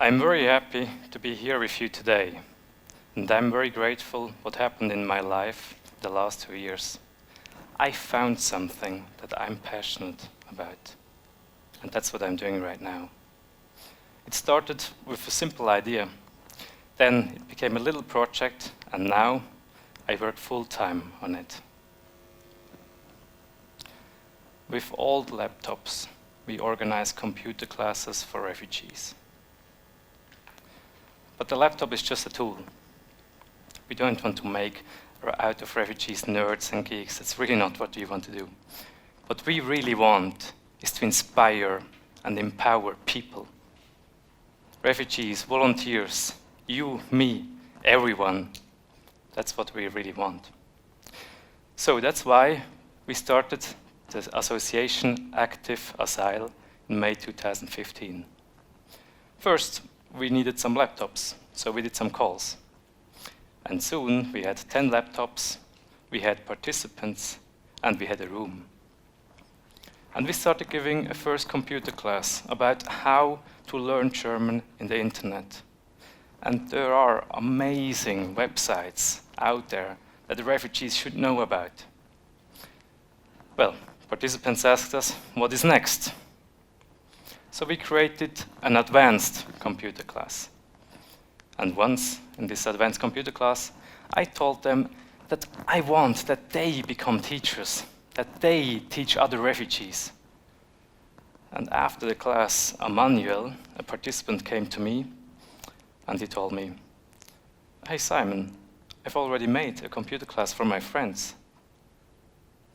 I'm very happy to be here with you today, and I'm very grateful what happened in my life the last 2 years. I found something that I'm passionate about, and that's what I'm doing right now. It started with a simple idea, then it became a little project, and now I work full-time on it. With old laptops, we organize computer classes for refugees. But the laptop is just a tool. We don't want to make out of refugees nerds and geeks. That's really not what we want to do. What we really want is to inspire and empower people. Refugees, volunteers, you, me, everyone. That's what we really want. So that's why we started the association Active Asyl in May 2015. First, we needed some laptops, so we did some calls. And soon we had 10 laptops, we had participants, and we had a room. And we started giving a first computer class about how to learn German in the internet. And there are amazing websites out there that the refugees should know about. Well, participants asked us, what is next? So we created an advanced computer class. And once in this advanced computer class, I told them that I want that they become teachers, that they teach other refugees. And after the class, Emmanuel, a participant, came to me and he told me, "Hey Simon, I've already made a computer class for my friends.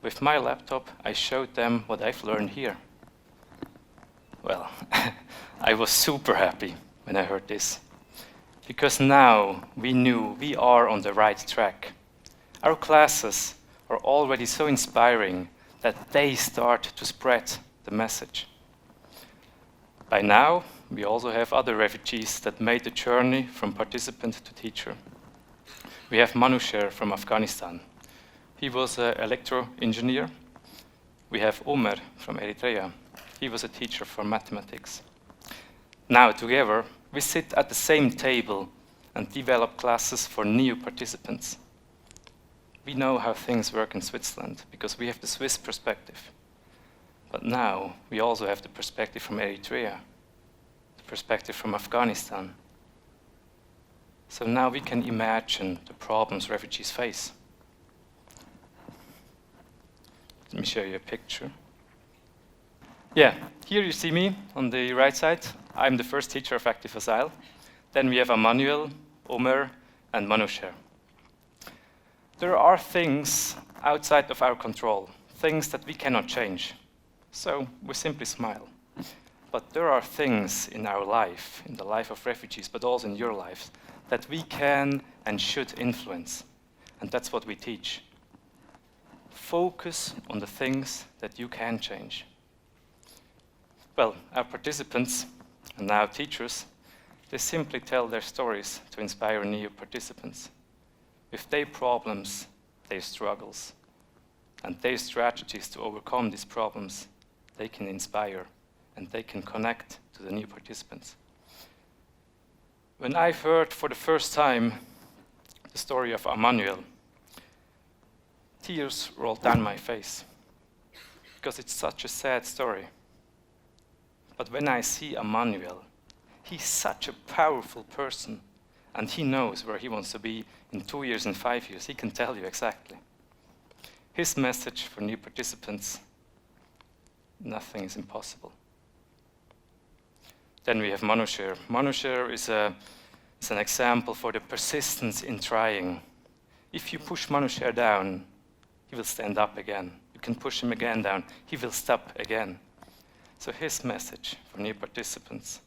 With my laptop, I showed them what I've learned here." Well, I was super happy when I heard this, because now we knew we are on the right track. Our classes are already so inspiring that they start to spread the message. By now, we also have other refugees that made the journey from participant to teacher. We have Manusher from Afghanistan. He was an electro engineer. We have Omer from Eritrea. He was a teacher for mathematics. Now, together, we sit at the same table and develop classes for new participants. We know how things work in Switzerland because we have the Swiss perspective. But now, we also have the perspective from Eritrea, the perspective from Afghanistan. So now we can imagine the problems refugees face. Let me show you a picture. Yeah, here you see me on the right side. I'm the first teacher of Active Asyl. Then we have Emmanuel, Omer, and Manusher. There are things outside of our control, things that we cannot change. So we simply smile. But there are things in our life, in the life of refugees, but also in your lives, that we can and should influence. And that's what we teach. Focus on the things that you can change. Well, our participants, and now teachers, they simply tell their stories to inspire new participants. With their problems, their struggles, and their strategies to overcome these problems, they can inspire and they can connect to the new participants. When I heard for the first time the story of Emmanuel, tears rolled down my face because it's such a sad story. But when I see Emmanuel, he's such a powerful person, and he knows where he wants to be in 2 years and 5 years. He can tell you exactly. His message for new participants: nothing is impossible. Then we have Manusher. Manusher is an example for the persistence in trying. If you push Manusher down, he will stand up again. You can push him again down, he will stop again. So his message for new participants: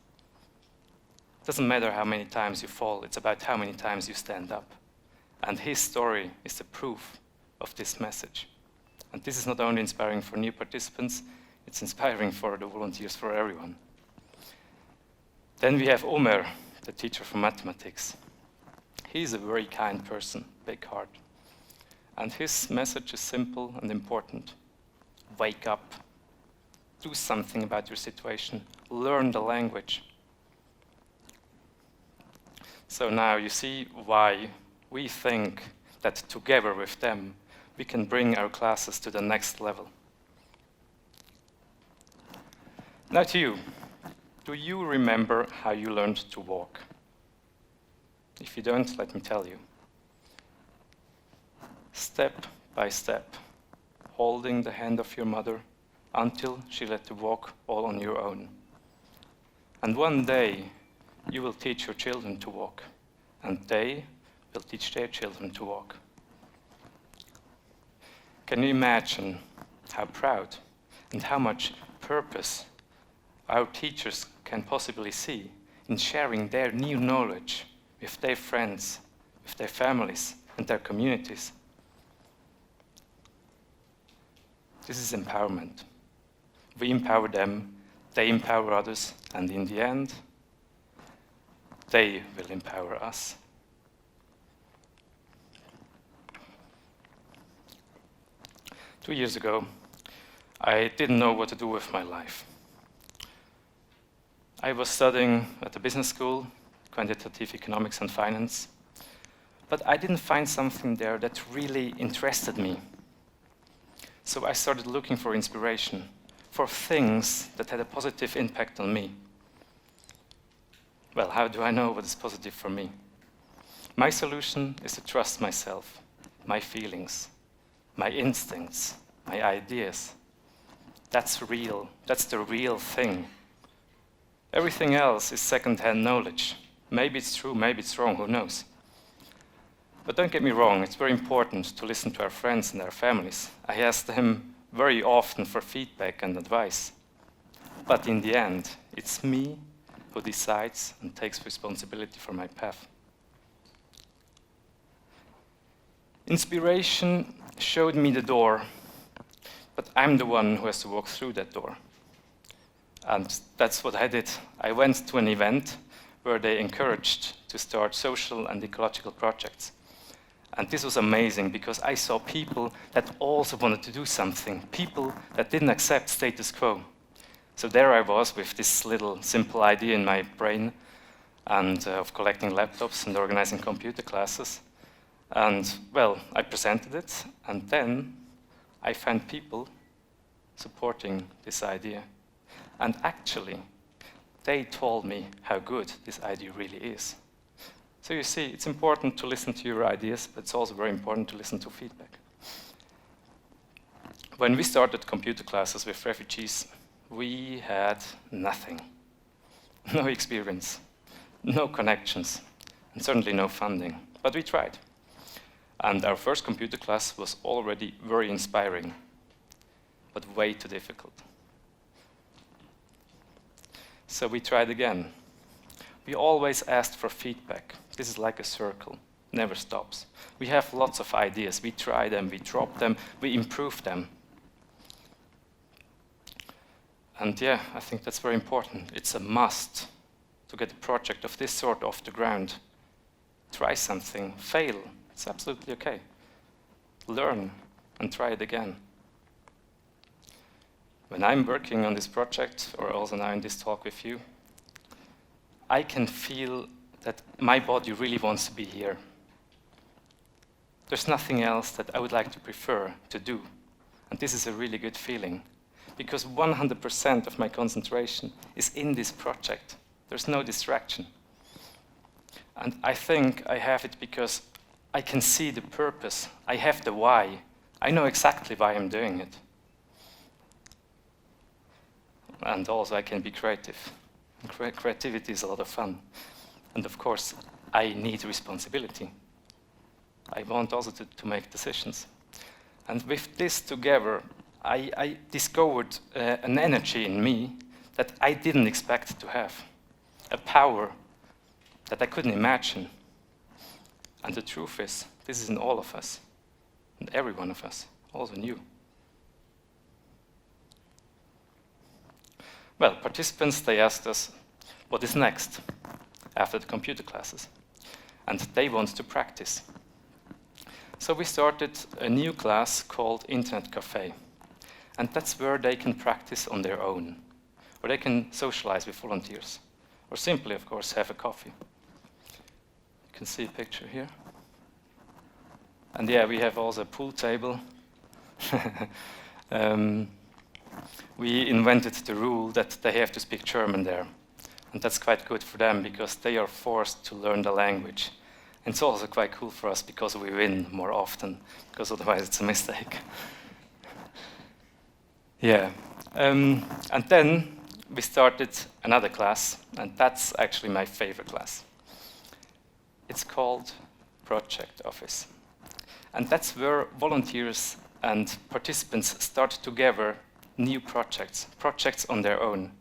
doesn't matter how many times you fall, it's about how many times you stand up. And his story is the proof of this message. And this is not only inspiring for new participants, it's inspiring for the volunteers, for everyone. Then we have Omer, the teacher for mathematics. He's a very kind person, big heart. And his message is simple and important. Wake up. Do something about your situation. Learn the language. So now you see why we think that together with them, we can bring our classes to the next level. Now to you. Do you remember how you learned to walk? If you don't, let me tell you. Step by step, holding the hand of your mother until she let you walk all on your own. And one day, you will teach your children to walk, and they will teach their children to walk. Can you imagine how proud and how much purpose our teachers can possibly see in sharing their new knowledge with their friends, with their families, and their communities? This is empowerment. We empower them, they empower others, and in the end, they will empower us. Two years ago, I didn't know what to do with my life. I was studying at a business school, quantitative economics and finance, but I didn't find something there that really interested me. So I started looking for inspiration, for things that had a positive impact on me. Well, how do I know what is positive for me? My solution is to trust myself, my feelings, my instincts, my ideas. That's real. That's the real thing. Everything else is second-hand knowledge. Maybe it's true, maybe it's wrong, who knows? But don't get me wrong, it's very important to listen to our friends and our families. I ask them very often for feedback and advice. But in the end, it's me who decides and takes responsibility for my path. Inspiration showed me the door, but I'm the one who has to walk through that door. And that's what I did. I went to an event where they encouraged to start social and ecological projects. And this was amazing because I saw people that also wanted to do something, people that didn't accept status quo. So there I was with this little simple idea in my brain and of collecting laptops and organizing computer classes. And well, I presented it, and then I found people supporting this idea. And actually, they told me how good this idea really is. So you see, it's important to listen to your ideas, but it's also very important to listen to feedback. When we started computer classes with refugees, we had nothing. No experience, no connections, and certainly no funding. But we tried. And our first computer class was already very inspiring, but way too difficult. So we tried again. We always asked for feedback. This is like a circle, never stops. We have lots of ideas. We try them, we drop them, we improve them. And yeah, I think that's very important. It's a must to get a project of this sort off the ground. Try something, fail, it's absolutely okay. Learn and try it again. When I'm working on this project, or also now in this talk with you, I can feel that my body really wants to be here. There's nothing else that I would like to prefer to do. And this is a really good feeling, because 100% of my concentration is in this project. There's no distraction. And I think I have it because I can see the purpose. I have the why. I know exactly why I'm doing it. And also I can be creative. Creativity is a lot of fun. And of course, I need responsibility. I want also to make decisions. And with this together, I discovered an energy in me that I didn't expect to have. A power that I couldn't imagine. And the truth is, this is in all of us. And every one of us, also in you. Well, participants, they asked us, what is next after the computer classes? And they want to practice. So we started a new class called Internet Cafe. And that's where they can practice on their own, where they can socialize with volunteers, or simply, of course, have a coffee. can see a picture here. And yeah, we have also a pool table. We invented the rule that they have to speak German there. And that's quite good for them because they are forced to learn the language. And it's also quite cool for us because we win more often, because otherwise it's a mistake. Yeah. And then we started another class, and that's actually my favorite class. It's called Project Office. And that's where volunteers and participants start together new projects on their own.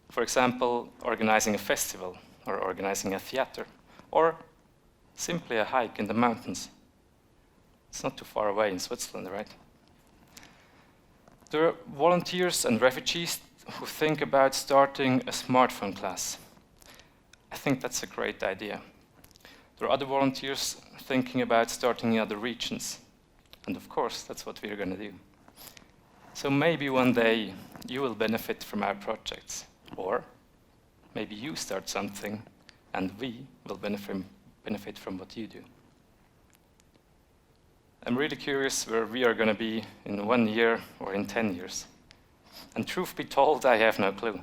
For example, organizing a festival, or organizing a theater, or simply a hike in the mountains. It's not too far away in Switzerland, right? There are volunteers and refugees who think about starting a smartphone class. I think that's a great idea. There are other volunteers thinking about starting in other regions. And of course, that's what we're going to do. So maybe one day you will benefit from our projects. Or maybe you start something and we will benefit from what you do. I'm really curious where we are going to be in 1 year or in 10 years. And truth be told, I have no clue.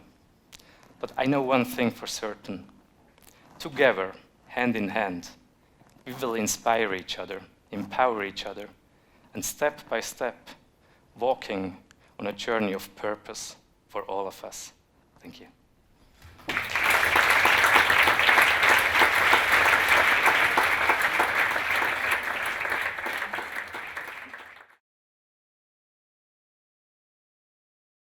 But I know one thing for certain. Together, hand in hand, we will inspire each other, empower each other, and step by step, walking on a journey of purpose for all of us. Thank you.